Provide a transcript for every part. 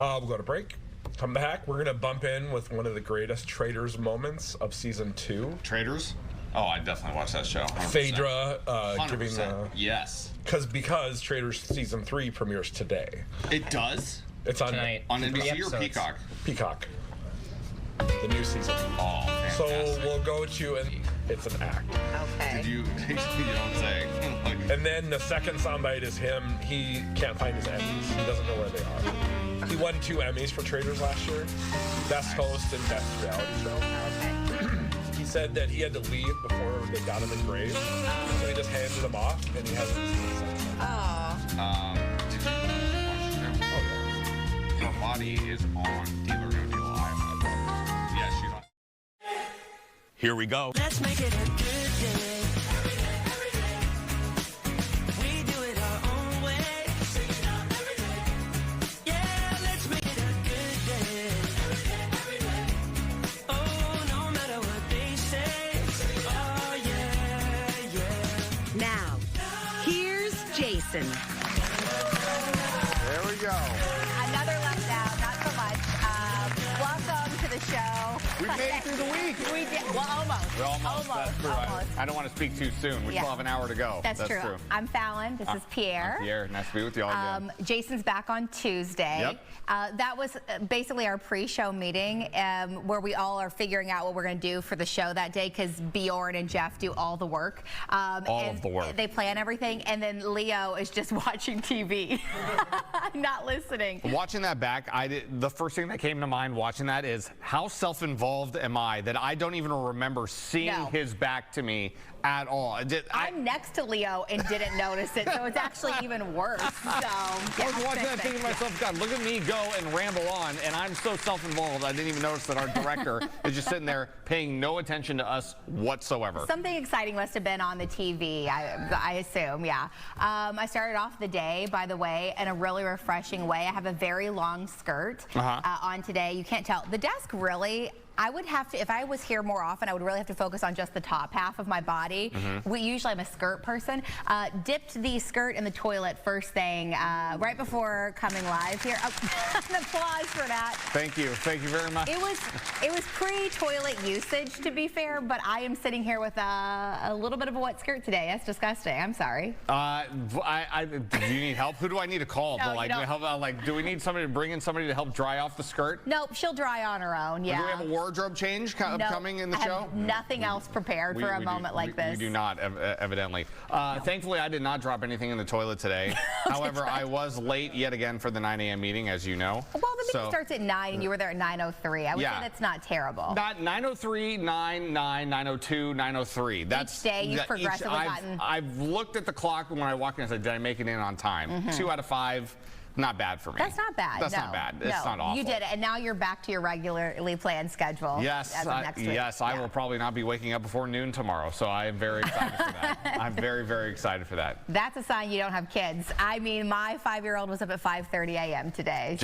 We'll go to break. Come back. We're going to bump in with one of the greatest Traitors moments of season 2. Traitors? Oh, I definitely watched that show. 100%. Phaedra giving the... Yes. Because Traitors season 3 premieres today. It does? It's on tonight. On NBC or Peacock? Peacock. The new season. Oh, fantastic. So we'll go to, and it's an act. Okay. Did you don't say. And then the second soundbite is him. He can't find his Emmys. He doesn't know where they are. He won 2 Emmys for Traitors last year. Best host and best reality show. Okay. He said that he had to leave before they got him in grave. So he just handed him off, and he hasn't seen him since. Oh. Did you watch the show? Oh, yeah. Her body is on Deal or No Deal Island. Yes, she's on. Here we go. Let's make it a good day. Every day. We do it our own way. Sing it out every day. Yeah, let's make it a good day. Every day. Oh, no matter what they say. Oh, yeah, yeah. Now, here's Jason. There we go. Another letdown, not so much. Welcome to the show. We made it through the week. We did. Well, almost. We're almost. That's true. Almost. I don't want to speak too soon. We still have an hour to go. That's true. I'm Fallon. This is Pierre. I'm Pierre. Nice to be with you all again. Jason's back on Tuesday. Yep. That was basically our pre-show meeting where we all are figuring out what we're going to do for the show that day because Bjorn and Jeff do all the work. All of the work. They plan everything, and then Leo is just watching TV, not listening. Watching that back, the first thing that came to mind watching that is how self-involved am I that I don't even remember seeing his back to me at all. I'm next to Leo and didn't notice it, so it's actually even worse. So, I was watching that thinking to myself, God, look at me go and ramble on, and I'm so self-involved I didn't even notice that our director is just sitting there paying no attention to us whatsoever. Something exciting must have been on the TV, I assume, yeah. I started off the day, by the way, in a really refreshing way. I have a very long skirt on today. You can't tell. The desk really... I would have to, if I was here more often, I would really have to focus on just the top half of my body. Usually I'm a skirt person. Dipped the skirt in the toilet first thing right before coming live here. Oh, an applause for that. Thank you very much. It was pre-toilet usage, to be fair, but I am sitting here with a little bit of a wet skirt today. That's disgusting. I'm sorry. Do you need help? Who do I need to call? No, Do we need somebody to bring in somebody to help dry off the skirt? Nope, she'll dry on her own. Yeah. Do we have a wardrobe change coming in the show? I have nothing else prepared for a moment like this. We do not, evidently. Thankfully, I did not drop anything in the toilet today. However, I was late yet again for the 9 a.m. meeting, as you know. Well, the meeting starts at 9, and you were there at 9:03. I would say that's not terrible. Not 9:03, 9, 9:02, 9:03. Each day you've progressively gotten... I've looked at the clock when I walk in and said, did I make it in on time? 2 out of 5. Not bad for me. That's not bad. That's not bad. It's not awful. You did it, and now you're back to your regularly planned schedule. Yes, as of next week. Yes, I will probably not be waking up before noon tomorrow, so I am very excited for that. I'm very, very excited for that. That's a sign you don't have kids. I mean, my 5-year-old was up at 5:30 a.m. today.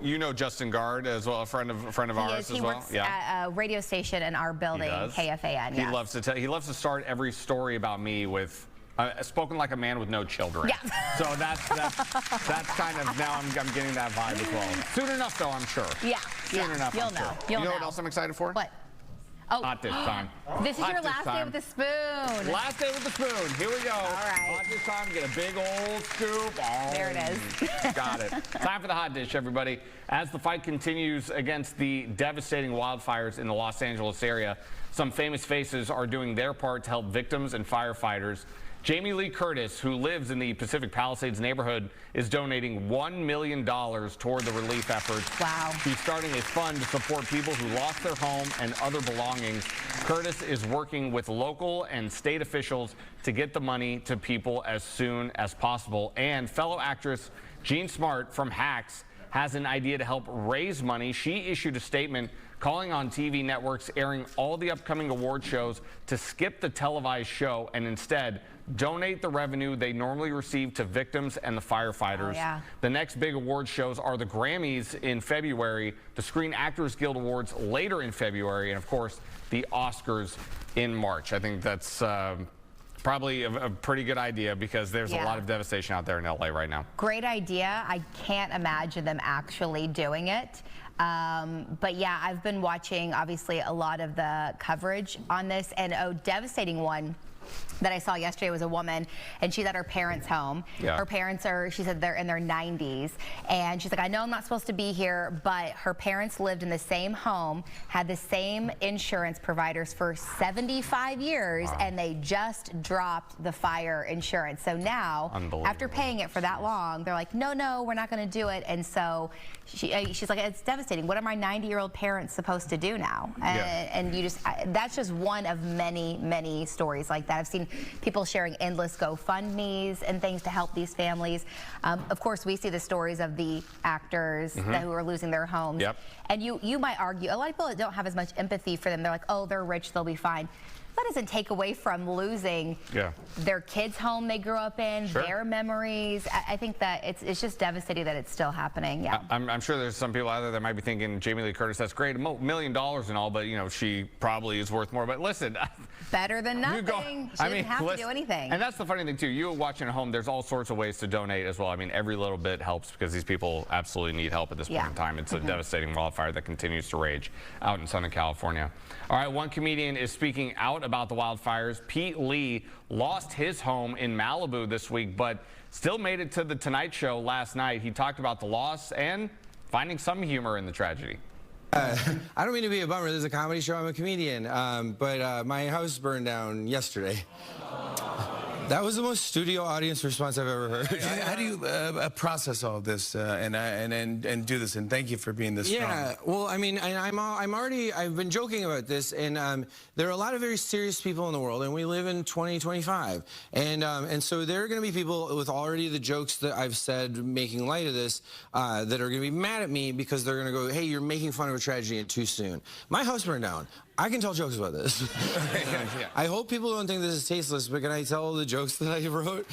You know Justin Gard as well, a friend of ours as well. He works at a radio station in our building, KFAN. He loves to he loves to start every story about me with. Spoken like a man with no children. Yeah. So that's kind of, now I'm getting that vibe as well. Soon enough, though, I'm sure. Yeah. Soon enough, You'll know. You know what else I'm excited for? What? Oh. Hot dish time. This is your last day with the spoon. Last day with the spoon. Here we go. All right. Hot dish time. Get a big old scoop. Oh, there it is. Got it. Time for the hot dish, everybody. As the fight continues against the devastating wildfires in the Los Angeles area, some famous faces are doing their part to help victims and firefighters. Jamie Lee Curtis, who lives in the Pacific Palisades neighborhood, is donating $1 million toward the relief efforts. Wow. She's starting a fund to support people who lost their home and other belongings. Curtis is working with local and state officials to get the money to people as soon as possible. And fellow actress Jean Smart from Hacks has an idea to help raise money. She issued a statement calling on TV networks airing all the upcoming award shows to skip the televised show and instead donate the revenue they normally receive to victims and the firefighters. Oh, yeah. The next big award shows are the Grammys in February, the Screen Actors Guild Awards later in February, and of course the Oscars in March. I think that's probably a pretty good idea because there's a lot of devastation out there in LA right now. Great idea. I can't imagine them actually doing it. But yeah, I've been watching, obviously, a lot of the coverage on this, and a devastating one that I saw yesterday was a woman, and she's at her parents' home. Yeah. Her parents are, she said, they're in their 90s, and she's like, I know I'm not supposed to be here, but her parents lived in the same home, had the same insurance providers for 75 years, and they just dropped the fire insurance. So now, after paying it for that long, they're like, no, we're not going to do it. And so she's like, it's devastating. What are my 90-year-old parents supposed to do now? And you just, that's just one of many, many stories like that. I've seen people sharing endless GoFundMes and things to help these families. Of course, we see the stories of the actors who are losing their homes. And you might argue, a lot of people don't have as much empathy for them. They're like, oh, they're rich, they'll be fine. That doesn't take away from losing their kids' home they grew up in, their memories. I think that it's just devastating that it's still happening. I'm sure there's some people out there that might be thinking, Jamie Lee Curtis, that's great, $1 million and all, but you know, she probably is worth more. But listen, better than nothing. She didn't have to do anything. And that's the funny thing too. You watching at home, there's all sorts of ways to donate as well. I mean, every little bit helps because these people absolutely need help at this point in time. It's a devastating wildfire that continues to rage out in Southern California. All right, one comedian is speaking out about the wildfires. Pete Lee lost his home in Malibu this week, but still made it to the Tonight Show last night. He talked about the loss and finding some humor in the tragedy. I don't mean to be a bummer. This is a comedy show. I'm a comedian. But my house burned down yesterday. That was the most studio audience response I've ever heard. How do you process all of this and do this? And thank you for being this strong. Yeah, well, I mean, I've been joking about this, and there are a lot of very serious people in the world, and we live in 2025, and so there are going to be people with already the jokes that I've said making light of this that are going to be mad at me because they're going to go, hey, you're making fun of a tragedy too soon. My house burned down. I can tell jokes about this. I hope people don't think this is tasteless, but can I tell the jokes that I wrote?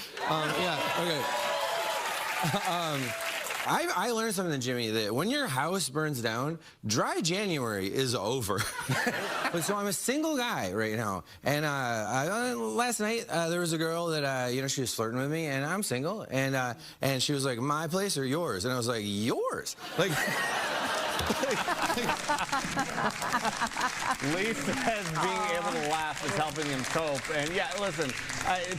I learned something, Jimmy, that when your house burns down, dry January is over. But so I'm a single guy right now. And last night, there was a girl that, you know, she was flirting with me, and I'm single. And she was like, my place or yours? And I was like, yours? Like... Lee says being able to laugh is helping him cope. And yeah, listen,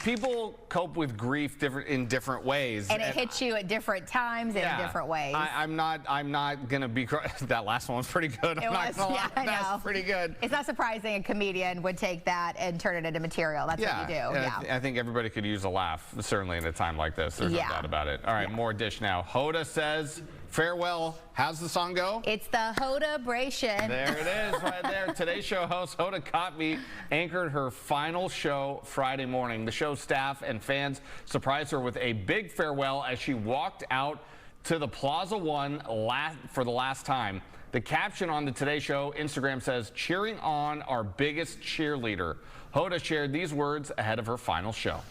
people cope with grief in different ways. And it hits you at different times and in different ways. I'm not gonna be, that last one was pretty good. That's pretty good. It's not surprising a comedian would take that and turn it into material. That's what you do. I think everybody could use a laugh, certainly in a time like this. There's no doubt about it. All right, more dish now. Hoda says, farewell. How's the song go? It's the Hoda-bration. There it is, right there. Today's show host Hoda Kotb anchored her final show Friday morning. The show's staff and fans surprised her with a big farewell as she walked out to the Plaza One for the last time. The caption on the Today Show Instagram says, cheering on our biggest cheerleader. Hoda shared these words ahead of her final show.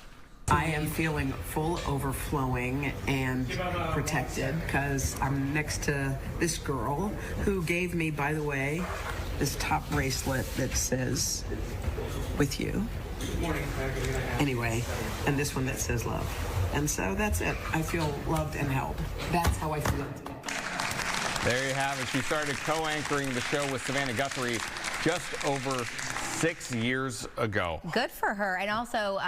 I am feeling full overflowing and protected because I'm next to this girl who gave me, by the way, this top bracelet that says, with you. Anyway, and this one that says love. And so that's it. I feel loved and held. That's how I feel today. There you have it. She started co-anchoring the show with Savannah Guthrie just over 6 years ago. Good for her. And also,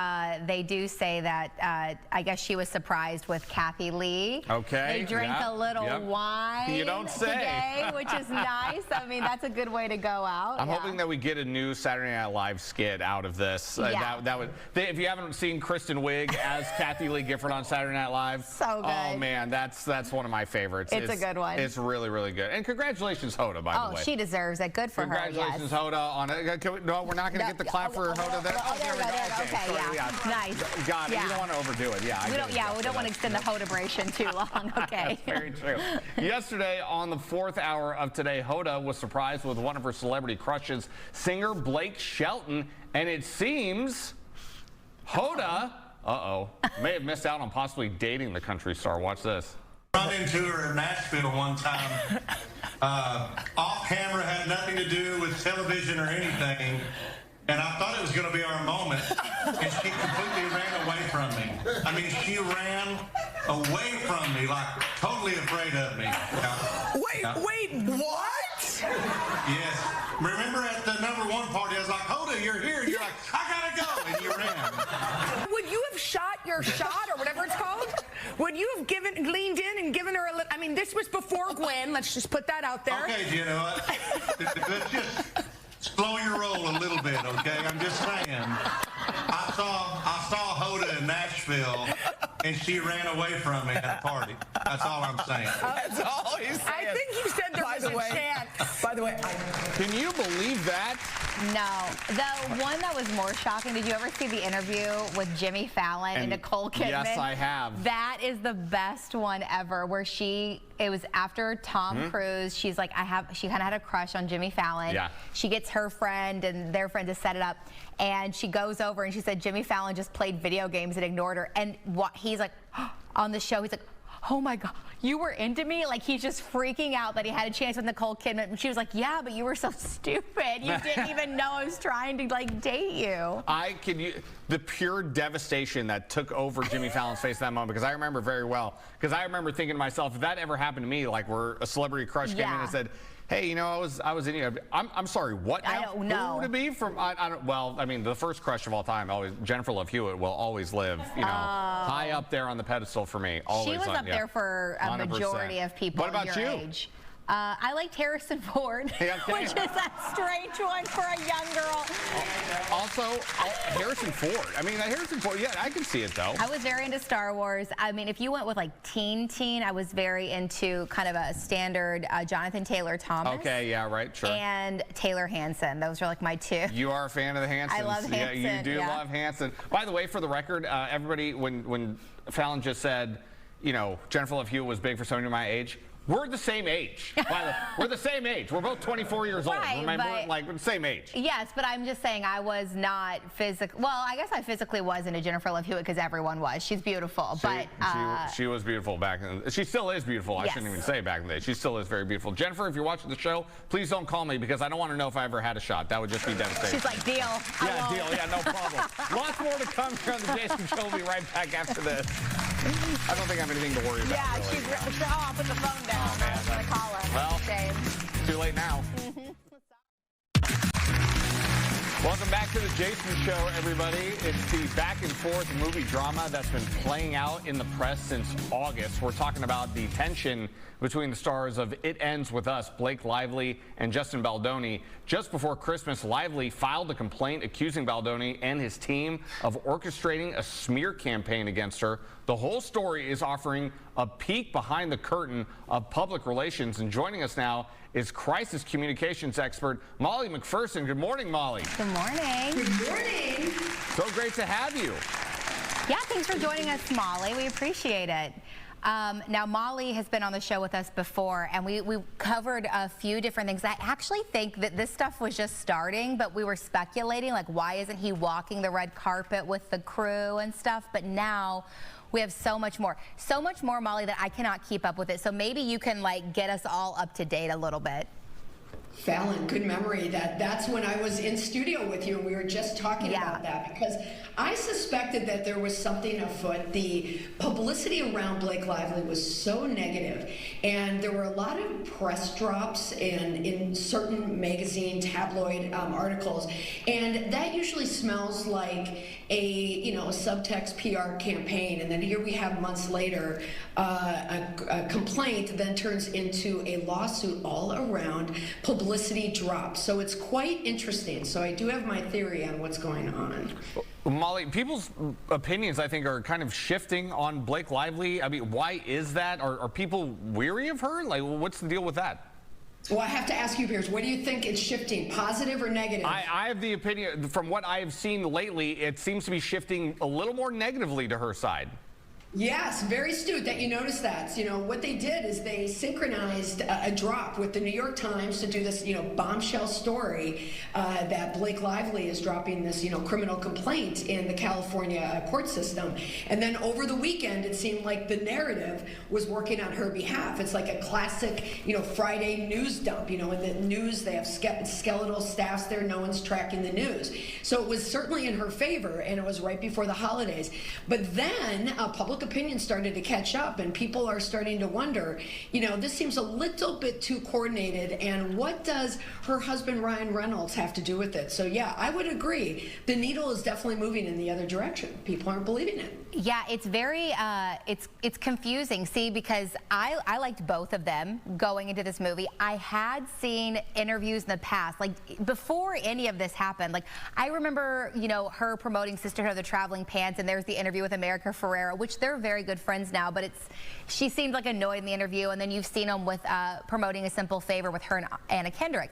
they do say that I guess she was surprised with Kathy Lee. Okay. They drank a little wine today, which is nice. I mean, that's a good way to go out. I'm hoping that we get a new Saturday Night Live skit out of this. That would. If you haven't seen Kristen Wiig as Kathy Lee Gifford on Saturday Night Live, so good. Oh man, that's one of my favorites. It's a good one. It's really, really good. And congratulations, Hoda, by the way. Oh, she deserves it. Good for her. Congratulations, Hoda, on it. No, we're not going to get the clap for Hoda there. Oh, there we go. Okay, nice. Got it. You don't want to overdo it. We don't want to extend the Hoda-bration too long. Okay. That's very true. Yesterday, on the 4th hour of Today, Hoda was surprised with one of her celebrity crushes, singer Blake Shelton, and it seems Hoda, may have missed out on possibly dating the country star. Watch this. Run into her in Nashville one time. Off camera, had nothing to do with television or anything. and I thought it was going to be our moment, and she completely ran away from me. I mean, she ran away from me, like totally afraid of me. Wait, what? Yes. Remember at the #1 party, I was like, Hoda, you're here. You're like, I gotta go, and you ran. Would you have shot your shot or whatever it's called? Would you have leaned in and given her a little? I mean, this was before Gwen. Let's just put that out there. Okay, you know what? Let's just slow your roll a little bit, okay? I'm just saying. I saw Hoda in Nashville, and she ran away from me at a party. That's all I'm saying. That's all he's saying. I think you said there was a chance. By the way, Can you believe that? No. The one that was more shocking, did you ever see the interview with Jimmy Fallon and Nicole Kidman? Yes, I have. That is the best one ever, where it was after Tom Cruise. She's like, she kind of had a crush on Jimmy Fallon. Yeah. She gets her friend and their friend to set it up. And she goes over and she said Jimmy Fallon just played video games and ignored her. And he's like, on the show, he's like, oh my God, you were into me? Like, he's just freaking out that he had a chance with Nicole Kidman. And she was like, yeah, but you were so stupid. You didn't even know I was trying to, like, date you. The pure devastation that took over Jimmy Fallon's face at that moment, because I remember very well. Because I remember thinking to myself, if that ever happened to me, like where a celebrity crush came in and said, hey, you know, I was in you. I'm sorry, what now? I don't know. Who to be from? Well, I mean, the first crush of all time, always Jennifer Love Hewitt will always live, you know, high up there on the pedestal for me. Always. She was up there for a 100%. Majority of people what about your you? age. I liked Harrison Ford, which is a strange one for a young girl. Also, Harrison Ford. I mean, Harrison Ford, yeah, I can see it, though. I was very into Star Wars. I mean, if you went with, like, teen, I was very into kind of a standard Jonathan Taylor Thomas. Okay, yeah, right, sure. And Taylor Hanson. Those are, like, my two. You are a fan of the Hansons. I love Hanson. Yeah, you do love Hanson. By the way, for the record, everybody, when Fallon just said, you know, Jennifer Love Hewitt was big for somebody my age, we're the same age. We're the same age. We're both 24 years old. Remember, like, we're the same age. Yes, but I'm just saying I was not physically. Well, I guess I physically was into Jennifer Love Hewitt because everyone was. She's beautiful, she was beautiful back then. She still is beautiful. I shouldn't even say back in the day. She still is very beautiful. Jennifer, if you're watching the show, please don't call me because I don't want to know if I ever had a shot. That would just be devastating. She's like, deal. Yeah, deal. Yeah, no problem. Lots more to come here on the Jason Show. We'll be right back after this. I don't think I have anything to worry about. Yeah, really. she's. I'll put the phone down. Oh, man, I'm gonna call her. Well, shame. Too late now. Welcome back to the Jason Show, everybody. It's the back and forth movie drama that's been playing out in the press since August. We're talking about the tension between the stars of It Ends With Us, Blake Lively and Justin Baldoni. Just before Christmas, Lively filed a complaint accusing Baldoni and his team of orchestrating a smear campaign against her. The whole story is offering a peek behind the curtain of public relations. And joining us now is crisis communications expert Molly McPherson. Good morning, Molly. Good morning. Good morning. So great to have you. Yeah, thanks for joining us, Molly. We appreciate it. Now, Molly has been on the show with us before, and we covered a few different things. I actually think that this stuff was just starting, but we were speculating, like, why isn't he walking the red carpet with the crew and stuff? But now we have so much more, Molly, that I cannot keep up with it. So maybe you can, like, get us all up to date a little bit. Fallon, good memory. That's when I was in studio with you and we were just talking about that, because I suspected that there was something afoot. The publicity around Blake Lively was so negative, and there were a lot of press drops and in certain magazine tabloid articles, and that usually smells like a subtext PR campaign. And then here we have months later a complaint then turns into a lawsuit all around publicity drops. So it's quite interesting. So I do have my theory on what's going on. Molly, people's opinions, I think, are kind of shifting on Blake Lively. I mean, why is that? Are people weary of her? Like, what's the deal with that? Well, I have to ask you, Piers, what do you think it's shifting, positive or negative? I have the opinion, from what I have seen lately, it seems to be shifting a little more negatively to her side. Yes, very astute that you noticed that. You know, what they did is they synchronized a drop with the New York Times to do this, bombshell story that Blake Lively is dropping this, criminal complaint in the California court system. And then over the weekend, it seemed like the narrative was working on her behalf. It's like a classic, Friday news dump. In the news, they have skeletal staffs there. No one's tracking the news. So it was certainly in her favor, and it was right before the holidays. But then public opinion started to catch up, and people are starting to wonder, this seems a little bit too coordinated, and what does her husband Ryan Reynolds have to do with it? So yeah, I would agree. The needle is definitely moving in the other direction. People aren't believing it. Yeah, it's very, it's confusing. See, because I liked both of them going into this movie. I had seen interviews in the past, like before any of this happened. Like I remember, her promoting Sisterhood of the Traveling Pants, and there's the interview with America Ferrera, which they're very good friends now, but she seemed like annoyed in the interview, and then you've seen them with promoting A Simple Favor with her and Anna Kendrick.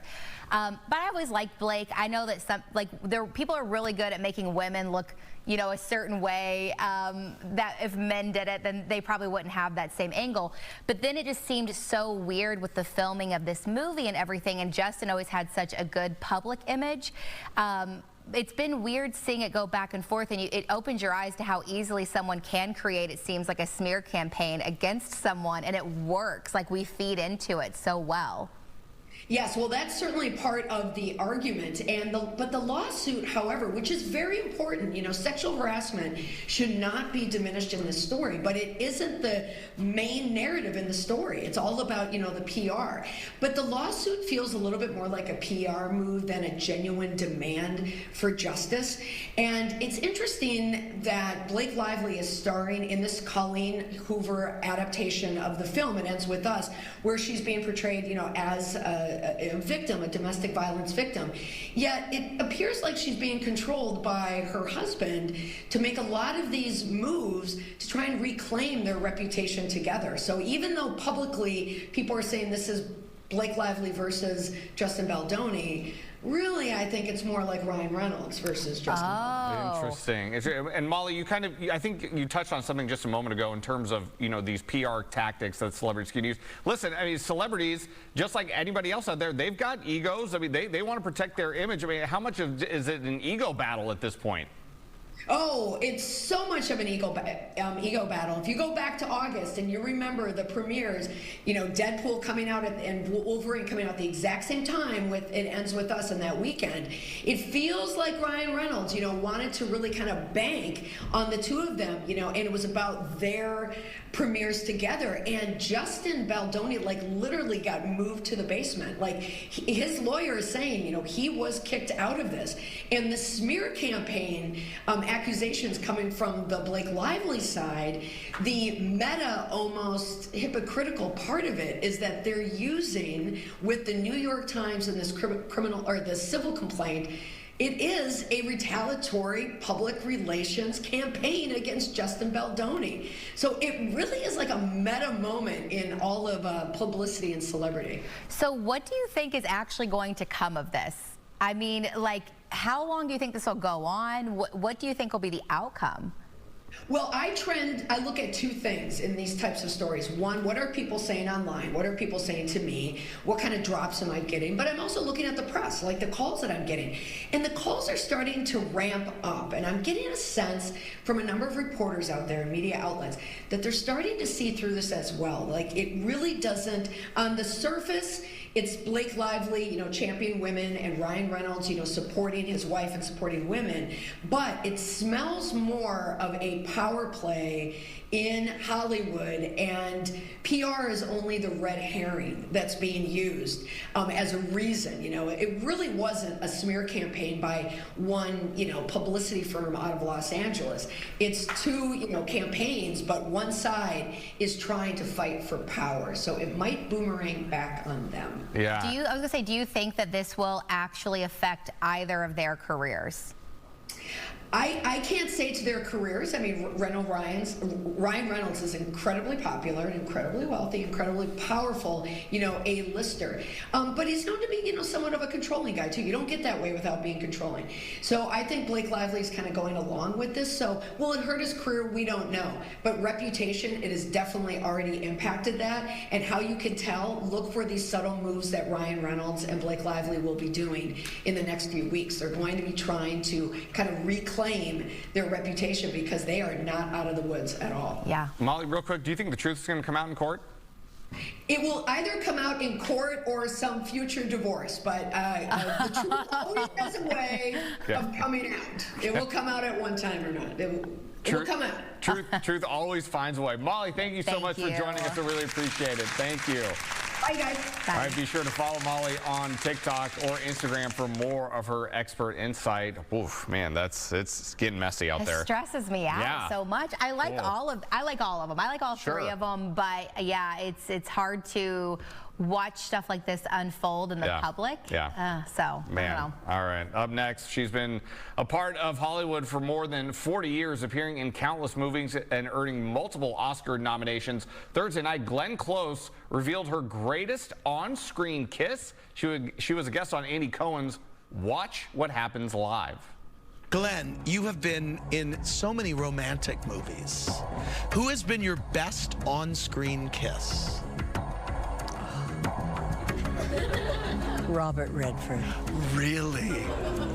But I always liked Blake. I know that people are really good at making women look, a certain way, that if men did it, then they probably wouldn't have that same angle. But then it just seemed so weird with the filming of this movie and everything, and Justin always had such a good public image. It's been weird seeing it go back and forth, and it opens your eyes to how easily someone can create, it seems like, a smear campaign against someone, and it works. Like, we feed into it so well. Yes, well, that's certainly part of the argument, but the lawsuit, however, which is very important, sexual harassment should not be diminished in this story, but it isn't the main narrative in the story. It's all about, the PR. But the lawsuit feels a little bit more like a PR move than a genuine demand for justice. And it's interesting that Blake Lively is starring in this Colleen Hoover adaptation of the film, It Ends With Us, where she's being portrayed, as a victim, a domestic violence victim. Yet it appears like she's being controlled by her husband to make a lot of these moves to try and reclaim their reputation together. So even though publicly people are saying this is Blake Lively versus Justin Baldoni, really, I think it's more like Ryan Reynolds versus Justin Baldoni. Interesting. And Molly, I think you touched on something just a moment ago in terms of, these PR tactics that celebrities can use. Listen, I mean, celebrities, just like anybody else out there, they've got egos. I mean, they want to protect their image. I mean, how much is it an ego battle at this point? Oh, it's so much of an ego battle. If you go back to August and you remember the premieres, Deadpool coming out and Wolverine coming out at the exact same time with It Ends With Us on that weekend, it feels like Ryan Reynolds, wanted to really kind of bank on the two of them, and it was about their premieres together. And Justin Baldoni, literally got moved to the basement. His lawyer is saying, he was kicked out of this. And the smear campaign, accusations coming from the Blake Lively side, the meta, almost hypocritical part of it is that they're using, with the New York Times and this the civil complaint, it is a retaliatory public relations campaign against Justin Baldoni. So it really is like a meta moment in all of publicity and celebrity. So what do you think is actually going to come of this? I mean, how long do you think this will go on? What do you think will be the outcome? Well, I look at two things in these types of stories. One, what are people saying online? What are people saying to me? What kind of drops am I getting? But I'm also looking at the press, like the calls that I'm getting. And the calls are starting to ramp up. And I'm getting a sense from a number of reporters out there and media outlets that they're starting to see through this as well. It really doesn't, on the surface, it's Blake Lively, championing women, and Ryan Reynolds, supporting his wife and supporting women. But it smells more of a power play in Hollywood, and PR is only the red herring that's being used as a reason. It really wasn't a smear campaign by one, publicity firm out of Los Angeles. It's two, campaigns, but one side is trying to fight for power. So it might boomerang back on them. Yeah. I was gonna say, do you think that this will actually affect either of their careers? I can't say to their careers. I mean, Ryan Reynolds is incredibly popular and incredibly wealthy, incredibly powerful, A-lister. But he's known to be, somewhat of a controlling guy too. You don't get that way without being controlling. So I think Blake Lively is kind of going along with this. So will it hurt his career? We don't know. But reputation, it has definitely already impacted that. And how you can tell, look for these subtle moves that Ryan Reynolds and Blake Lively will be doing in the next few weeks. They're going to be trying to kind of reclaim their reputation because they are not out of the woods at all. Yeah. Molly, real quick, do you think the truth is going to come out in court? It will either come out in court or some future divorce, but the truth always has a way of coming out. It will come out at one time or not. It will come out. Truth always finds a way. Molly, thank you so much for joining us. I really appreciate it. Thank you. Bye, guys. Bye. All right, be sure to follow Molly on TikTok or Instagram for more of her expert insight. Oof, man, it's getting messy out there. It stresses me out so much. I like all of them. I like all three of them, but yeah, it's hard to watch stuff like this unfold in the public. So, man. I don't know. All right. Up next, she's been a part of Hollywood for more than 40 years, appearing in countless movies and earning multiple Oscar nominations. Thursday night, Glenn Close revealed her greatest on-screen kiss. She was a guest on Andy Cohen's Watch What Happens Live. Glenn, you have been in so many romantic movies. Who has been your best on-screen kiss? Robert Redford. Really?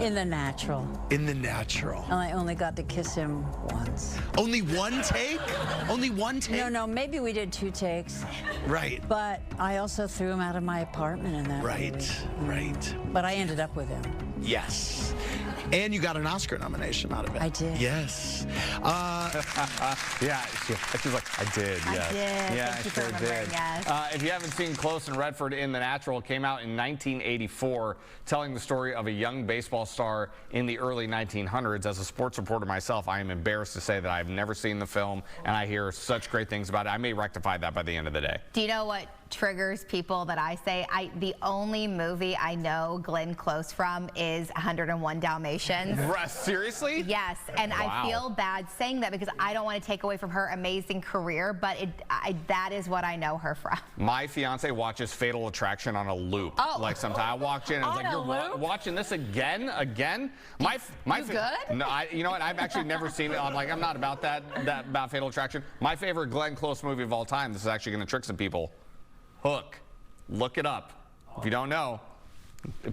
In The Natural. In The Natural. And I only got to kiss him once. Only one take? Only one take? No, maybe we did 2 takes. Right. But I also threw him out of my apartment in that movie. Right. But I ended up with him. Yes. And you got an Oscar nomination out of it. I did. Yes. Yeah, she's like, I did, yes. Yeah, I sure did. Yes. If you haven't seen Close and Redford in The Natural, it came out in 1984, telling the story of a young baseball star in the early 1900s. As a sports reporter myself, I am embarrassed to say that I've never seen the film, and I hear such great things about it. I may rectify that by the end of the day. Do you know what triggers people that I say? The only movie I know Glenn Close from is 101 Dalmatians. Seriously? Yes, and I feel bad saying that because I don't want to take away from her amazing career, but that is what I know her from. My fiance watches Fatal Attraction on a loop. Like sometimes I walked in and I was like, you're watching this again? You good? No, you know what? I've actually never seen it. I'm like, I'm not about about Fatal Attraction. My favorite Glenn Close movie of all time, this is actually going to trick some people, Hook. Look it up. If you don't know,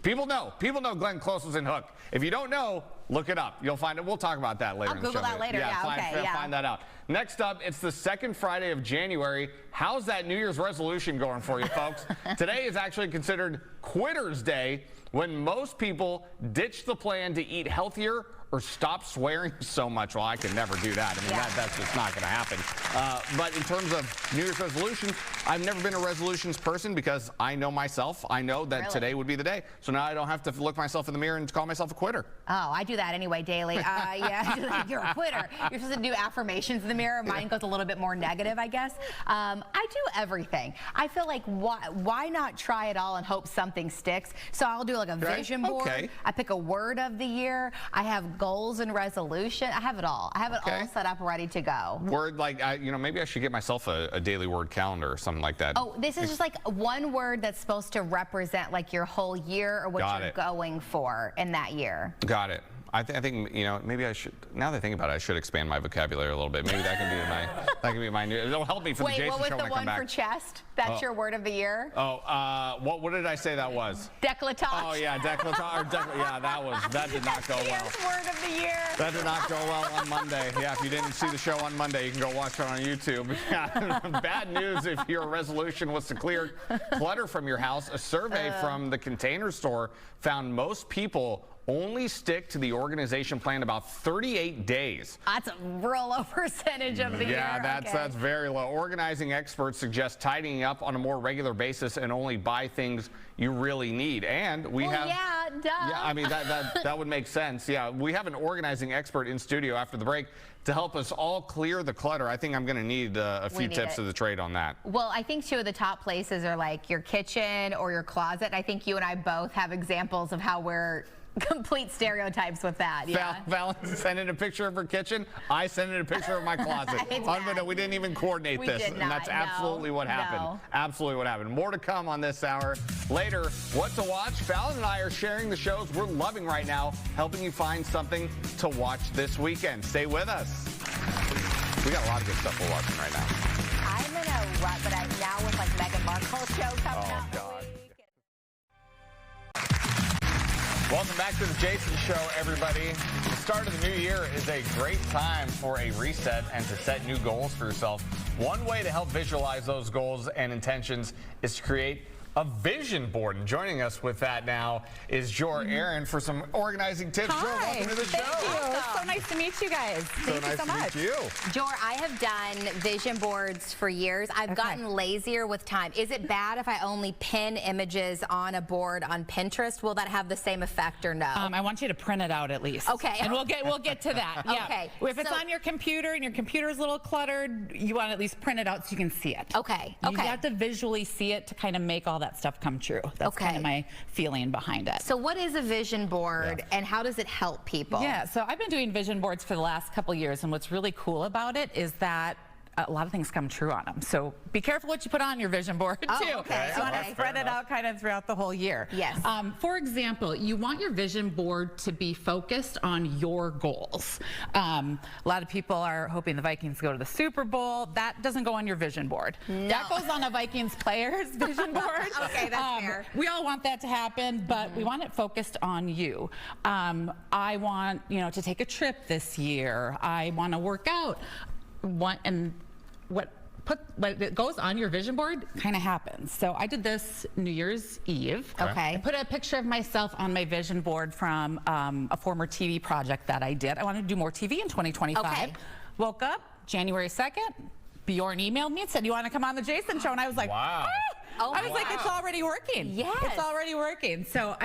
people know Glenn Close was in Hook. If you don't know, look it up. You'll find it. We'll talk about that later. I'll Google that later. Find that out. Next up, it's the second Friday of January. How's that New Year's resolution going for you, folks? Today is actually considered Quitter's Day, when most people ditch the plan to eat healthier or stop swearing so much. Well, I could never do that. I mean, that's just not going to happen. But in terms of New Year's resolutions, I've never been a resolutions person because I know myself. I know that today would be the day. So now I don't have to look myself in the mirror and call myself a quitter. Oh, I do that anyway daily. Yeah, you're a quitter. You're supposed to do affirmations in the mirror. Mine goes a little bit more negative, I guess. I do everything. I feel like why not try it all and hope something sticks? So I'll do like a vision board. I pick a word of the year. I have goals and resolution. I have it all. I have it all set up, ready to go. Word, like, maybe I should get myself a daily word calendar or something like that. Oh, this is just like one word that's supposed to represent like your whole year or what you're going for in that year. Got it. I think maybe I should. Now that I think about it, I should expand my vocabulary a little bit. Maybe that can be my new. It'll help me for the Jason show when I come back. Wait, what was the one for chest? That's your word of the year. Oh, what did I say that was? Décolletage. Oh yeah, décolletage. Yeah, that did not go well. Word of the year. That did not go well on Monday. Yeah, if you didn't see the show on Monday, you can go watch it on YouTube. Bad news if your resolution was to clear clutter from your house. A survey from the Container Store found most people only stick to the organization plan about 38 days. That's a real low percentage of the year. Yeah, that's very low. Organizing experts suggest tidying up on a more regular basis and only buy things you really need. And we have... Yeah, duh. Yeah, I mean, that would make sense. Yeah, we have an organizing expert in studio after the break to help us all clear the clutter. I think I'm going to need a few tips of the trade on that. Well, I think 2 of the top places are like your kitchen or your closet. I think you and I both have examples of how we're complete stereotypes with that. Yeah. Val sent in a picture of her kitchen. I sent in a picture of my closet. We didn't even coordinate this. Did not, and that's absolutely what happened. No. Absolutely what happened. More to come on this hour. Later, what to watch. Fallon and I are sharing the shows we're loving right now, helping you find something to watch this weekend. Stay with us. We got a lot of good stuff we're watching right now. I'm in a rut, but I'm now with like Meghan Markle's show coming up. God. Welcome back to the Jason Show, everybody. The start of the new year is a great time for a reset and to set new goals for yourself. One way to help visualize those goals and intentions is to create a vision board. And joining us with that now is Joor Erin for some organizing tips. Hi. Joor, welcome to the show. Thank you. So nice to meet you guys. Thank you so much. To meet you. Joor, I have done vision boards for years. I've gotten lazier with time. Is it bad if I only pin images on a board on Pinterest? Will that have the same effect or no? I want you to print it out at least. Okay. And we'll get to that. Yeah. Okay. If it's on your computer and your computer's a little cluttered, you want to at least print it out so you can see it. Okay. You have to visually see it to kind of make all that stuff come true. That's kind of my feeling behind it. So what is a vision board and how does it help people? Yeah, so I've been doing vision boards for the last couple years, and what's really cool about it is that a lot of things come true on them. So be careful what you put on your vision board too. Okay. You want to spread it out kind of throughout the whole year. Yes. For example, you want your vision board to be focused on your goals. A lot of people are hoping the Vikings go to the Super Bowl. That doesn't go on your vision board. No. That goes on a Vikings player's vision board. Okay, that's fair. We all want that to happen, but we want it focused on you. I want, to take a trip this year. I want to work out. What goes on your vision board kind of happens. So I did this New Year's Eve. Okay. I put a picture of myself on my vision board from a former TV project that I did. I wanted to do more TV in 2025. Okay. Woke up January 2nd. Bjorn emailed me and said, "You want to come on the Jason Show?" And I was like, wow. I was like, it's already working. Yes. It's already working. So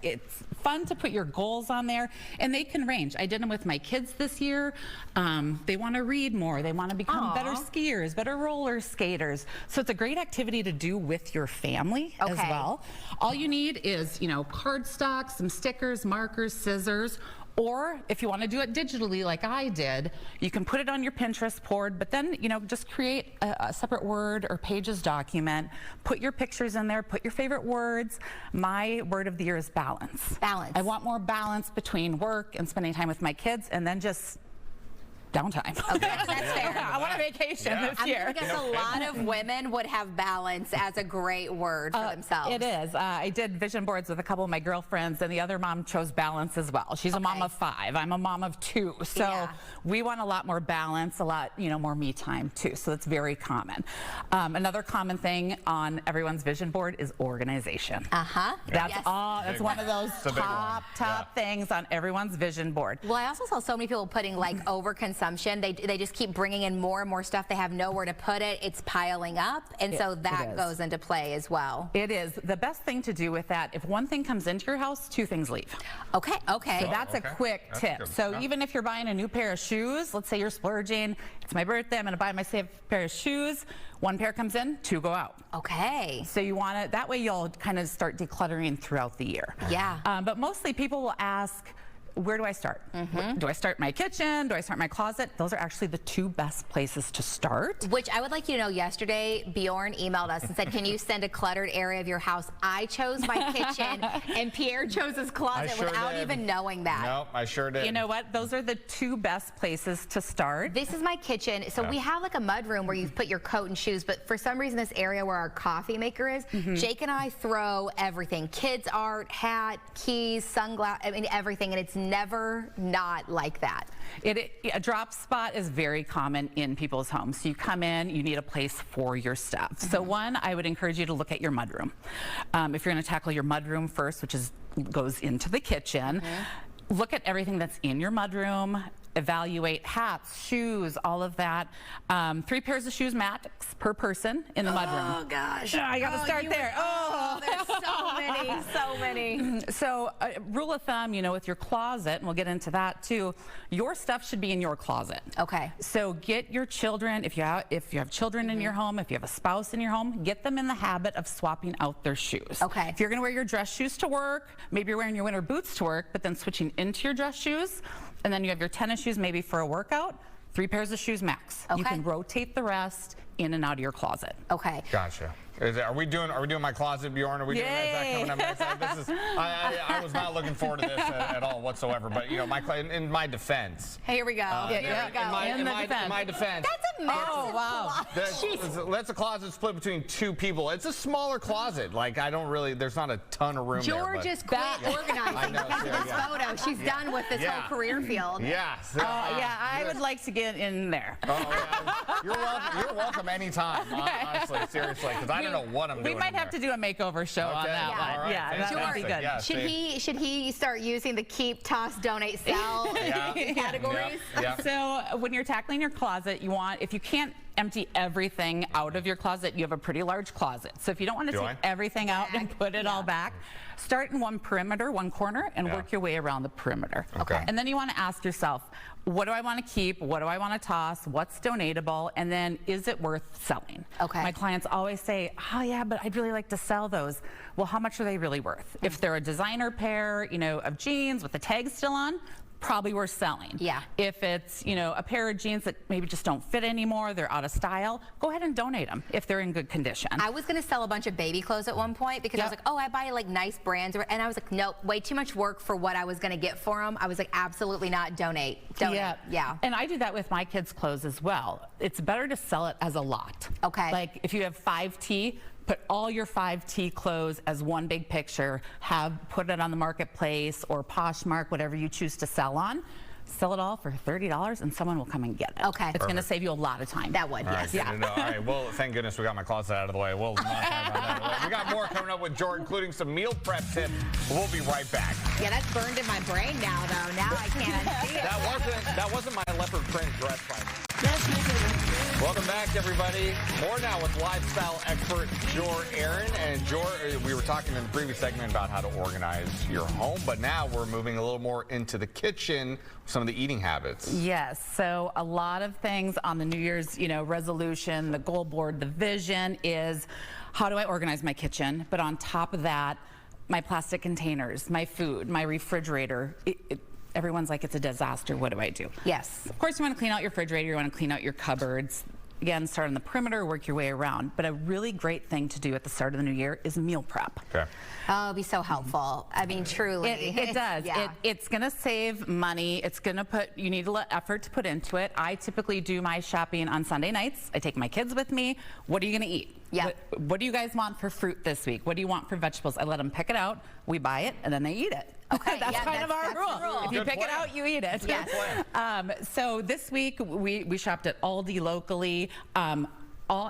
it's fun to put your goals on there, and they can range. I did them with my kids this year. They want to read more. They want to become better skiers, better roller skaters. So it's a great activity to do with your family as well. All you need is, cardstock, some stickers, markers, scissors. Or if you want to do it digitally like I did, you can put it on your Pinterest board, but then, just create a separate Word or Pages document, put your pictures in there, put your favorite words. My word of the year is balance. Balance. I want more balance between work and spending time with my kids, and then just downtime. Okay, that's fair. I want a vacation this year. I guess a lot of women would have balance as a great word for themselves. It is. I did vision boards with a couple of my girlfriends, and the other mom chose balance as well. She's a mom of 5. I'm a mom of 2. So we want a lot more balance, a lot, more me time too. So that's very common. Another common thing on everyone's vision board is organization. That's one of those top things on everyone's vision board. Well, I also saw so many people putting like overconsumption. They just keep bringing in more and more stuff. They have nowhere to put it. It's piling up, and so that goes into play as well. It is. The best thing to do with that, if one thing comes into your house, 2 things leave. Okay. So that's a quick tip. So even if you're buying a new pair of shoes, let's say you're splurging, it's my birthday, I'm going to buy myself a pair of shoes. 1 pair comes in, 2 go out. Okay. So you want to, that way you'll kind of start decluttering throughout the year. Yeah. But mostly people will ask, where do I start? Do I start my kitchen? Do I start my closet? Those are actually the 2 best places to start. Which I would like you to know, yesterday, Bjorn emailed us and said, can you send a cluttered area of your house? I chose my kitchen, and Pierre chose his closet without even knowing that. Nope, I sure did. You know what? Those are the 2 best places to start. This is my kitchen. So we have like a mud room where you put your coat and shoes, but for some reason, this area where our coffee maker is, Jake and I throw everything. Kids' art, hat, keys, sunglasses, everything, and it's never not like that. A drop spot is very common in people's homes. So you come in, you need a place for your stuff. So one, I would encourage you to look at your mudroom. If you're going to tackle your mudroom first, which goes into the kitchen, look at everything that's in your mudroom. Evaluate hats, shoes, all of that. 3 pairs of shoes max per person in the mudroom. Oh gosh! I got to start there. There's so many. So many. So, rule of thumb, you know, with your closet, and we'll get into that too, your stuff should be in your closet. Okay. So get your children, if you have children in your home, if you have a spouse in your home, get them in the habit of swapping out their shoes. Okay. If you're going to wear your dress shoes to work, maybe you're wearing your winter boots to work, but then switching into your dress shoes, and then you have your tennis shoes maybe for a workout, 3 pairs of shoes max. Okay. You can rotate the rest in and out of your closet. Okay. Gotcha. Are we doing my closet, Bjorn? Are we doing that? Is that coming up? This is, I was not looking forward to this at all whatsoever. But you know, in my defense. Here we go. Here we go. In my defense. That's a massive closet. That's a closet split between 2 people. It's a smaller closet. Like there's not a ton of room there. George is quit organizing. Look at this photo. She's done with this whole career field. Yes. I would like to get in there. Oh, yeah. You're welcome anytime. Honestly, seriously, because I don't know what I'm doing. We might have to do a makeover show on that one. All right. Yeah, that would be good. Yeah, should he start using the keep, toss, donate, sell categories? Yeah. So when you're tackling your closet, if you can't empty everything out of your closet, you have a pretty large closet. So if you don't want to take everything out and put it all back, start in one perimeter, one corner, and work your way around the perimeter. Okay. And then you want to ask yourself, what do I want to keep? What do I want to toss? What's donatable? And then, is it worth selling? Okay. My clients always say, oh yeah, but I'd really like to sell those. Well, how much are they really worth? If they're a designer pair, you know, of jeans with the tag still on, probably worth selling. Yeah. If it's, you know, a pair of jeans that maybe just don't fit anymore, they're out of style, go ahead and donate them if they're in good condition. I was going to sell a bunch of baby clothes at one point because I was like, oh, I buy like nice brands. And I was like, nope, way too much work for what I was going to get for them. I was like, absolutely not, donate. Yeah. And I do that with my kids' clothes as well. It's better to sell it as a lot. Okay. Like if you have 5T, put all your 5T clothes as one big picture, put it on the marketplace or Poshmark, whatever you choose to sell on. Sell it all for $30 and someone will come and get it. Okay. It's going to save you a lot of time. That would, yes. All right, well, thank goodness we got my closet out of the way. We'll not talk about that. We got more coming up with Joor, including some meal prep tips. We'll be right back. Yeah, that's burned in my brain now, though. Now I can't unsee it. That wasn't my leopard print dress fight. Welcome back, everybody. More now with lifestyle expert Joor Erin. And Joor, we were talking in the previous segment about how to organize your home, but now we're moving a little more into the kitchen, some of the eating habits. Yes, so a lot of things on the New Year's, resolution, the goal board, the vision is how do I organize my kitchen? But on top of that, my plastic containers, my food, my refrigerator. Everyone's like, it's a disaster. What do I do? Yes. Of course, you want to clean out your refrigerator. You want to clean out your cupboards. Again, start on the perimeter, work your way around. But a really great thing to do at the start of the new year is meal prep. Okay. Oh, it'll be so helpful. I mean, truly. It does. Yeah. It's going to save money. It's going to you need a lot of effort to put into it. I typically do my shopping on Sunday nights. I take my kids with me. What are you going to eat? Yeah. What do you guys want for fruit this week? What do you want for vegetables? I let them pick it out. We buy it, and then they eat it. Okay, that's kind of our rule. If you Good pick plan. it out, you eat it. Yes. So this week we shopped at Aldi locally.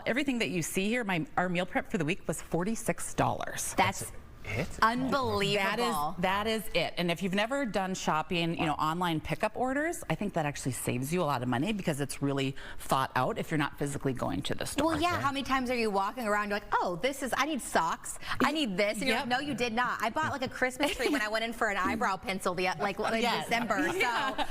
Everything that you see here, our meal prep for the week was $46. That's unbelievable. That is it. And if you've never done shopping, online pickup orders, I think that actually saves you a lot of money because it's really thought out if you're not physically going to the store. Well, yeah. How many times are you walking around like, oh, I need socks. I need this. And you're like, no, you did not. I bought like a Christmas tree when I went in for an eyebrow pencil in December. So,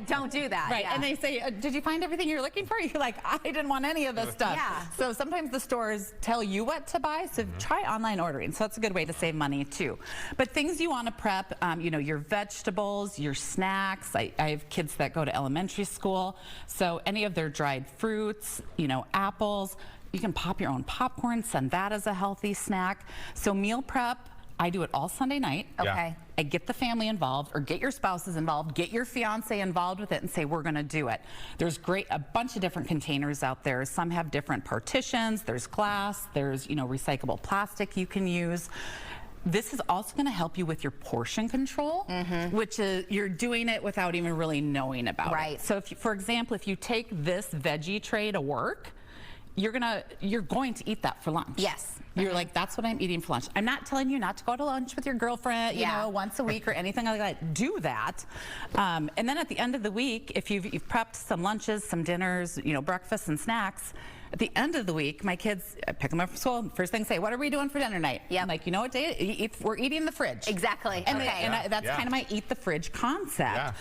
don't do that. Right. Yeah. And they say, did you find everything you're looking for? You're like, I didn't want any of this stuff. Yeah. So sometimes the stores tell you what to buy. So try online ordering. So that's a good way to save money too. But things you want to prep, your vegetables, your snacks. I have kids that go to elementary school. So any of their dried fruits, apples, you can pop your own popcorn, send that as a healthy snack. So meal prep, I do it all Sunday night. Okay. I get the family involved, or get your spouses involved, get your fiance involved with it and say, we're going to do it. There's a bunch of different containers out there. Some have different partitions. There's glass. There's, recyclable plastic you can use. This is also going to help you with your portion control, which is you're doing it without even really knowing about it. So for example, if you take this veggie tray to work, you're going to eat that for lunch. Yes. You're like, that's what I'm eating for lunch. I'm not telling you not to go to lunch with your girlfriend, once a week or anything like that. Do that. And then at the end of the week, if you've prepped some lunches, some dinners, breakfasts and snacks, at the end of the week, my kids, I pick them up from school. First thing say, what are we doing for dinner tonight? Yep. I'm like, you know what day? We're eating the fridge. Exactly. And, Okay. that's kind of my eat the fridge concept.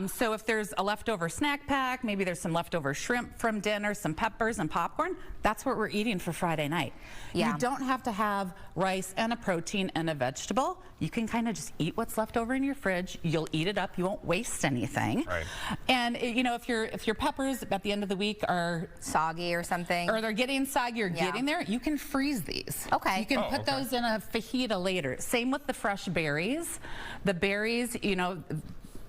So if there's a leftover snack pack, maybe there's some leftover shrimp from dinner, some peppers and popcorn, that's what we're eating for Friday night. Yeah. You don't have to have rice and a protein and a vegetable. You can kind of just eat what's left over in your fridge. You'll eat it up. You won't waste anything. Right. And you know, if your peppers at the end of the week are soggy or something, or they're getting soggy or getting there, you can freeze these. Okay. You can put those in a fajita later. Same with the fresh berries. The berries, you know,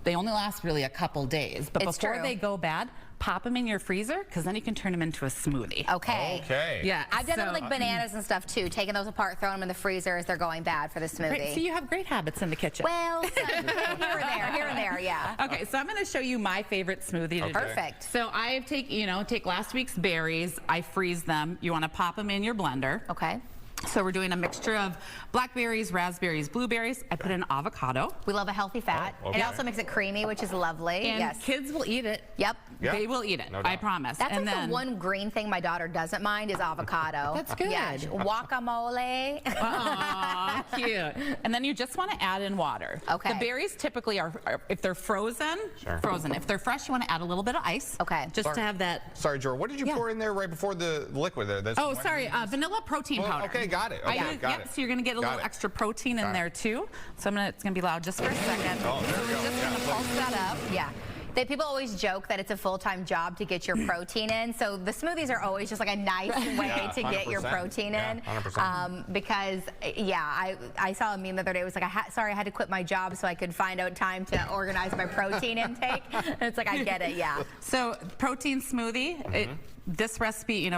they only last really a couple days, but It's before true. they go bad, pop them in your freezer, because then you can turn them into a smoothie. Okay. Okay. Yeah. I've done it with like bananas and stuff too, taking those apart, throwing them in the freezer as they're going bad for the smoothie. Great. So you have great habits in the kitchen. Well, here and there, yeah. Okay, so I'm going to show you my favorite smoothie to do. Perfect. So I take last week's berries, I freeze them. You want to pop them in your blender. Okay. So we're doing a mixture of blackberries, raspberries, blueberries. I put in avocado. We love a healthy fat. Oh, okay. It also makes it creamy, which is lovely. And yes. kids will eat it. Yep. Yeah. They will eat it. No I doubt. promise. That's and like then, the one green thing my daughter doesn't mind is avocado. That's good. Yeah. Guacamole. Aw, cute. And then you just want to add in water. Okay. The berries typically are if they're frozen, frozen. If they're fresh, you want to add a little bit of ice. Okay. Just to have that. Sorry, Joor, what did you pour in there right before the liquid there? That's Oh, sorry, vanilla protein powder. Okay, got it. Okay, got it. So you're going to get a little extra protein in there too. So it's going to be loud just for a second. Oh, there so we we're go. just going to pulse that up. Yeah. People always joke that it's a full-time job to get your protein in. So the smoothies are always just like a nice way to get your 100%. protein in. 100%. Because, I saw a meme the other day. It was like, I had to quit my job so I could find out time to organize my protein intake. And it's like, I get it, yeah. So protein smoothie, this recipe,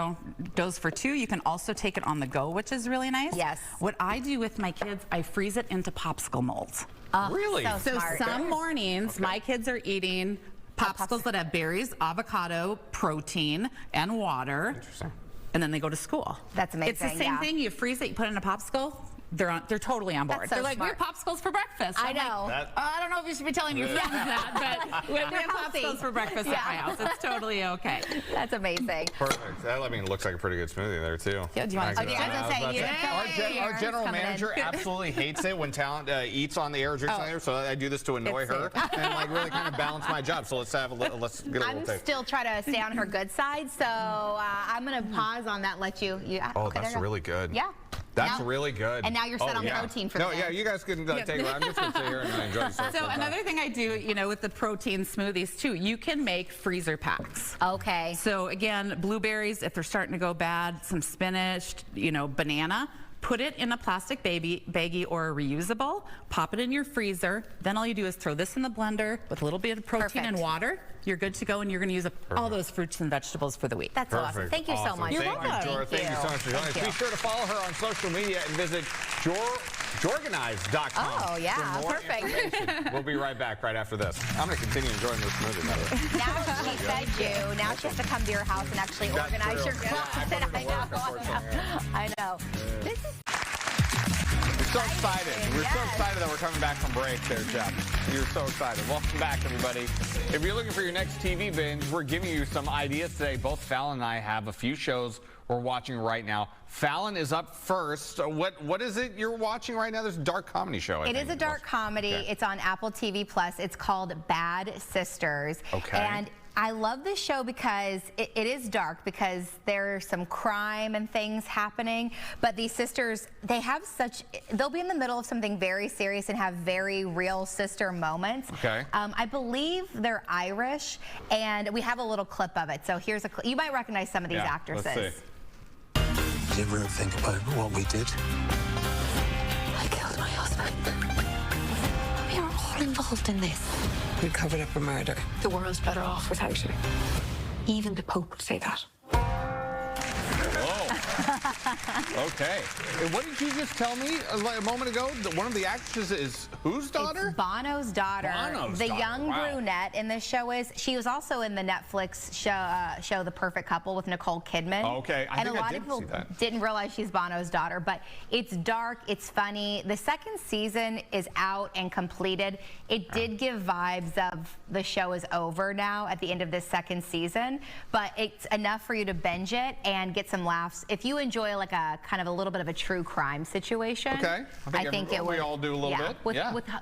goes for 2. You can also take it on the go, which is really nice. Yes. What I do with my kids, I freeze it into popsicle molds. Really? So So smart. some mornings, my kids are eating popsicles that have berries, avocado, protein, and water. Interesting. And then they go to school. That's amazing, It's the same yeah. thing. You freeze it, you put it in a popsicle. They're totally on board. That's so They're like, smart. we have popsicles for breakfast. I I'm like, know. I don't know if you should be telling your friends that, but we have healthy. popsicles for breakfast at my house. It's totally okay. That's amazing. Perfect. That, it looks like a pretty good smoothie there, too. Yeah, do you want to I was gonna say, Our general manager absolutely hates it when talent eats on the air or drinks on the air, so I do this to annoy It's her and really kind of balance my job. So let's get a little I'm taste. still trying to stay on her good side, so I'm going to pause on that, let you. Oh, okay, that's there you go. really good. Yeah. That's Now- really good. And now you're set on protein for the day. yeah, you guys can take it. I'm just going to sit here and enjoy this. So another thing I do, with the protein smoothies too, you can make freezer packs. Okay. So again, blueberries, if they're starting to go bad, some spinach, banana. Put it in a plastic baggie or a reusable, pop it in your freezer. Then all you do is throw this in the blender with a little bit of protein and water. You're good to go, and you're going to use up all those fruits and vegetables for the week. That's awesome. Thank you so much. You're Thank welcome. you, Joor. Thank you so much for joining us. Be sure to follow her on social media and visit Jorganize.com. Oh, yeah, for more perfect. information. We'll be right back right after this. I'm going to continue enjoying this smoothie, by the way. Now she fed you. Now she has to come to your house and actually organize true. your Yeah, closet. I put her to work, unfortunately. I know. This is We're so excited. We're so excited that we're coming back from break there, Jeff. You're so excited. Welcome back, everybody. If you're looking for your next TV binge, we're giving you some ideas today. Both Fallon and I have a few shows we're watching right now. Fallon is up first. What is it you're watching right now? There's a dark comedy show, I think. It is a dark comedy. Okay. It's on Apple TV+. It's called Bad Sisters. Okay. And I love this show because it is dark, because there's some crime and things happening, but these sisters, they'll be in the middle of something very serious and have very real sister moments. Okay. I believe they're Irish, and we have a little clip of it. So here's a clip. You might recognize some of these actresses. Let's see. Did you ever think about what we did? I killed my husband. We are all involved in this. We covered up a murder. The world's better off without you. Even the Pope would say that. Whoa. Okay. And what did you just tell me a moment ago? That one of the actresses is whose daughter? It's Bono's daughter. Bono's the daughter. young Wow. brunette in the show she was also in the Netflix show The Perfect Couple with Nicole Kidman. Okay, I and think a I lot did of people see that. didn't realize she's Bono's daughter, but it's dark, it's funny. The second season is out and completed. It did give vibes of the show is over now at the end of this second season, but it's enough for you to binge it and get some laughs. If you enjoy like a kind of a little bit of a true crime situation, Okay. I think it would. We all do a little bit.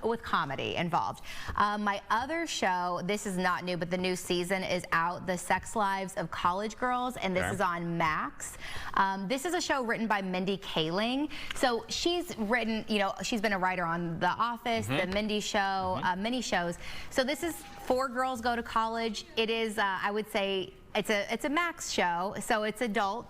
With comedy involved. My other show, this is not new, but the new season is out, The Sex Lives of College Girls, and this Okay. is on Max. This is a show written by Mindy Kaling. So she's written, she's been a writer on The Office, The Mindy Show, many shows. So this is 4 girls go to college. It is, I would say, it's a Max show, so it's adult.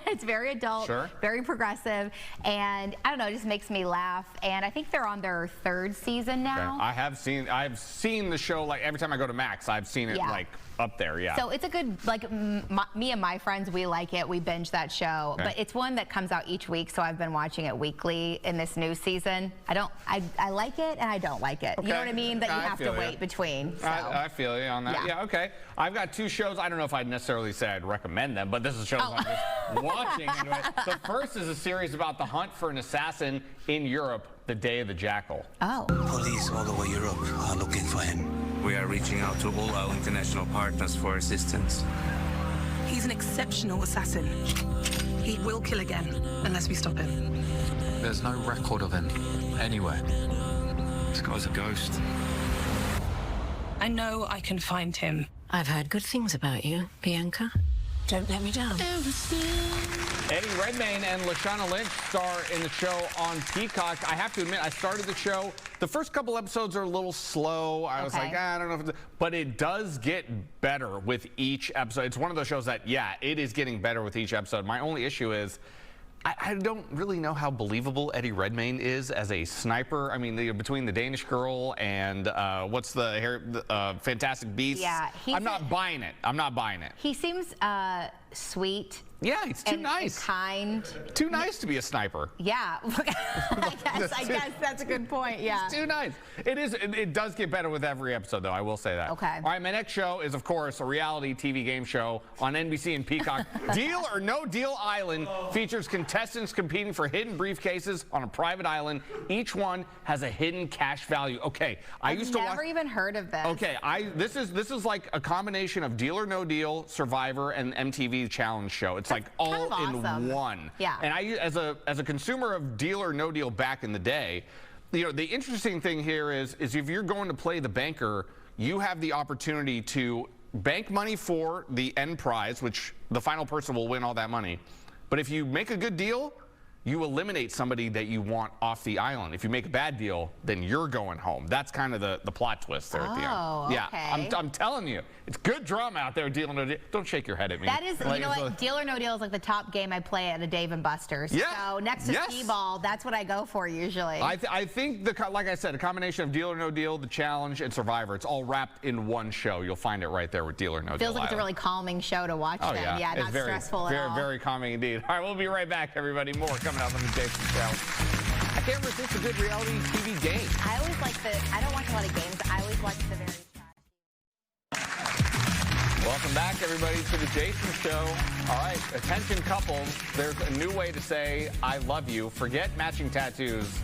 It's very adult, Sure. very progressive, and I don't know, it just makes me laugh. And I think they're on their 3rd season now. Okay. I've seen the show, like every time I go to Max, I've seen it Yeah. like up there, yeah. So it's a good, like, me and my friends, we like it. We binge that show. Okay. But it's one that comes out each week, so I've been watching it weekly in this new season. I like it and I don't like it. You know what I mean? That you have to wait between. So. I feel you on that. Yeah, okay. I've got 2 shows. I don't know if I'd necessarily say I'd recommend them, but this is shows I'm just watching. Anyway. The first is a series about the hunt for an assassin in Europe, The Day of the Jackal. Oh. Police all over Europe are looking for him. We are reaching out to all our international partners for assistance. He's an exceptional assassin. He will kill again unless we stop him. There's no record of him anywhere. This guy's a ghost. I know I can find him. I've heard good things about you, Bianca. Don't let me down. Eddie Redmayne and Lashana Lynch star in the show on Peacock. I have to admit, I started the show. The first couple episodes are a little slow. I was like, I don't know if it's... But it does get better with each episode. It's one of those shows that, yeah, it is getting better with each episode. My only issue is I don't really know how believable Eddie Redmayne is as a sniper. I mean, between the Danish Girl and what's the Fantastic Beasts? Yeah, I'm not buying it. I'm not buying it. He seems sweet. Yeah, he's too nice. And kind. Too nice to be a sniper. Yeah. I guess that's a good point. Yeah. It's too nice. It does get better with every episode, though. I will say that. Okay. All right, my next show is, of course, a reality TV game show on NBC and Peacock. Deal or No Deal Island features contestants competing for hidden briefcases on a private island. Each one has a hidden cash value. Okay, I used to watch. I've never even heard of this. Okay, this is like a combination of Deal or No Deal, Survivor, and MTV Challenge show. It's like all in one. Yeah. And I, as a consumer of Deal or No Deal back in the day, the interesting thing here is if you're going to play the banker, you have the opportunity to bank money for the end prize, which the final person will win all that money. But if you make a good deal, you eliminate somebody that you want off the island. If you make a bad deal, then you're going home. That's kind of the plot twist there at the end. Oh, yeah, okay. I'm telling you, it's good drama out there. Deal or No Deal. Don't shake your head at me. That is, you know what? Deal or No Deal is like the top game I play at a Dave & Buster's. Yeah. So next to T-ball, that's what I go for usually. I think, like I said, a combination of Deal or No Deal, The Challenge, and Survivor. It's all wrapped in one show. You'll find it right there with Deal or No Deal. Feels like it's a Island. really calming show to watch. Oh, then. yeah. Not It's very, stressful at all. Very calming indeed. All right, we'll be right back, everybody. More coming up on the Jason Show. I can't resist a good reality TV game. I always like I don't watch a lot of games. I always watch the very... Welcome back, everybody, to the Jason Show. All right, attention couples, there's a new way to say I love you. Forget matching tattoos.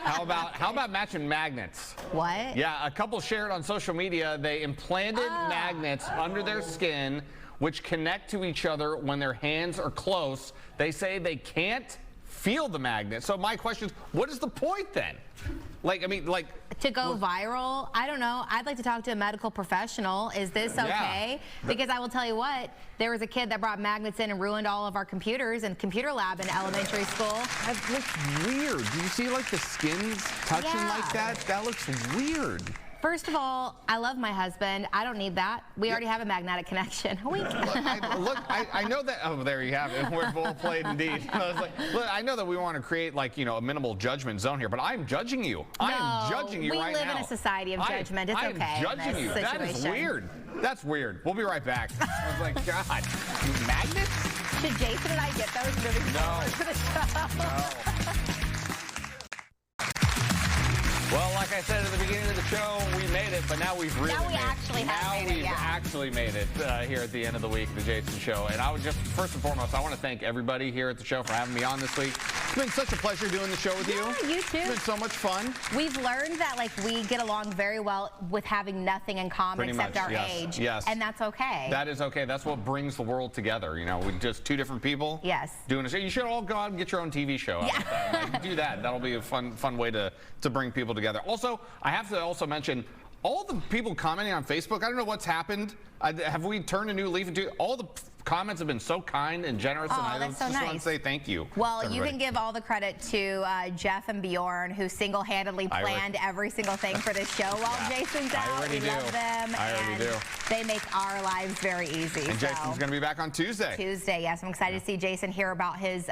How about matching magnets? What? Yeah, a couple shared on social media. They implanted magnets under their skin which connect to each other when their hands are close. They say they can't feel the magnet. So my question is, what is the point then? To go viral? I don't know. I'd like to talk to a medical professional. Is this okay? Because I will tell you what, there was a kid that brought magnets in and ruined all of our computers in computer lab in elementary school. That looks weird. Do you see like the skins touching like that? That looks weird. First of all, I love my husband. I don't need that. We already have a magnetic connection. I know that. Oh, there you have it. We're well played indeed. I was like, look, I know that we want to create a minimal judgment zone here, but I'm judging you. I am judging you right now. We live in a society of judgment. It's okay. I am judging you. That is weird. That's weird. We'll be right back. I was like, God, magnets? Should Jason and I get those moving forward for the show? No. Well, like I said at the beginning of the show, we made it, but now we've really Now we actually have made it, yeah. actually made it here at the end of the week, the Jason Show. And I would just, first and foremost, I want to thank everybody here at the show for having me on this week. It's been such a pleasure doing the show with you. Yeah, you too. It's been so much fun. We've learned that we get along very well with having nothing in common Pretty except much, our yes, age. yes. And that's okay. That is okay. That's what brings the world together. You know, we're just two different people. Yes. Doing a show. You should all go out and get your own TV show. Yeah. Do that. That'll be a fun way to bring people together. Also, I have to also mention all the people commenting on Facebook. I don't know what's happened. Have we turned a new leaf? All the comments have been so kind and generous, and I just want to say thank you. Well, you can give all the credit to Jeff and Bjorn, who single-handedly planned every single thing for this show while Jason's out. We love them. I already do. They make our lives very easy. And Jason's going to be back on Tuesday. Tuesday, yes. I'm excited to see Jason hear about his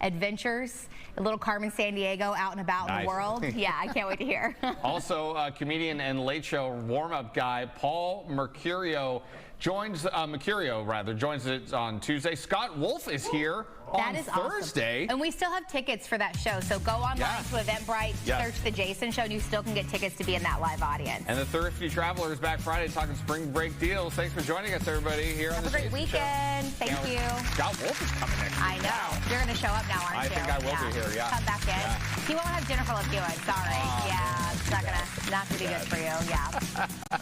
adventures, a little Carmen Sandiego out and about in the world. Yeah, I can't wait to hear. Also, comedian and Late Show warm-up guy Paul Mercurio joins it on Tuesday. Scott Wolf is here on Thursday. Awesome. And we still have tickets for that show, so go online to Eventbrite, search The Jason Show, and you still can get tickets to be in that live audience. And the Thrifty Traveler is back Friday talking spring break deals. Thanks for joining us, everybody, here on the Jason Show. Have a great weekend. Thank you. Scott Wolf is coming next week. I know. You're going to show up now, aren't you? I think I will be here, yeah. Come back in. He won't have Jennifer Love Hewitt. Sorry. Yeah, it's not going to be good for you. Yeah. But